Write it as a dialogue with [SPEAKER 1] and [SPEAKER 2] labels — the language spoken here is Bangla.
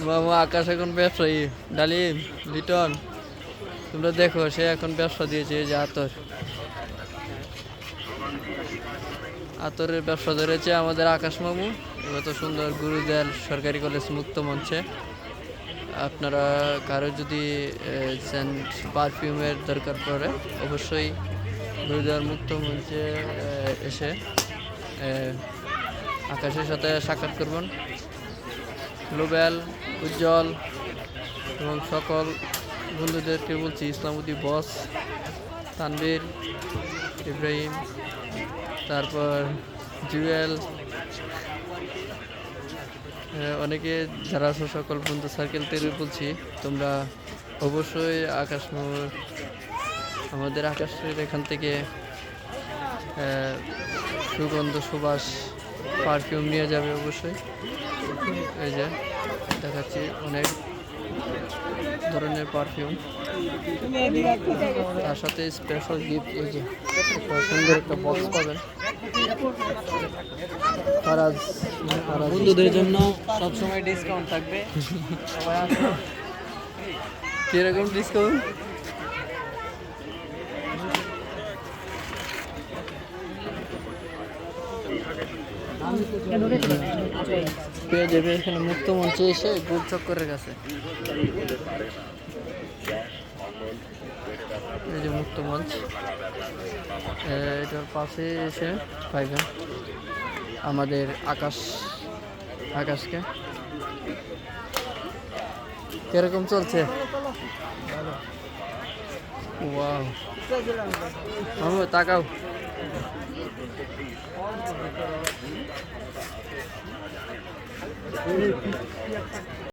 [SPEAKER 1] মামা আকাশ এখন ব্যবসায়ী। ডালিম, লিটন, তোমরা দেখো সে এখন ব্যবসা দিয়েছে। এই যে আতরের ব্যবসা ধরেছে আমাদের আকাশ মামু। কত সুন্দর গুরুদেল সরকারি কলেজ মুক্ত মঞ্চে। আপনারা কারো যদি সেন্ট পারফিউমের দরকার পড়ে অবশ্যই গুরুদেল মুক্ত মঞ্চে এসে আকাশের সাথে সাক্ষাৎ করবেন। গ্লোবাল, উজ্জ্বল এবং সকল বন্ধুদেরকে বলছি, ইসলামুদ্দি বস, তানবীর, ইব্রাহিম, তারপর জুয়েল, অনেকে যারা আছো সকল বন্ধু সার্কেল থেকে বলছি, তোমরা অবশ্যই আকাশ আমাদের আকাশের এখান থেকে সুগন্ধ সুবাস পারফিউম নিয়ে যাবে অবশ্যই। এই যে দেখাচ্ছি অনেক ধরনের পারফিউম, তার সাথে স্পেশাল গিফট। এই যে সুন্দর একটা বক্স পাবেন
[SPEAKER 2] বন্ধুদের জন্য সবসময় ডিসকাউন্ট থাকবে।
[SPEAKER 1] কিরকম ডিসকাউন্ট? পেয়ে যাবে এখানে মুক্ত মঞ্চে এসে গোল চক্করের কাছে। এই যে মুক্ত মঞ্চ, এটার পাশে এসে পাইবেন আমাদের আকাশকে। কিরকম চলছে? ওয়াও, মামু তাকাও।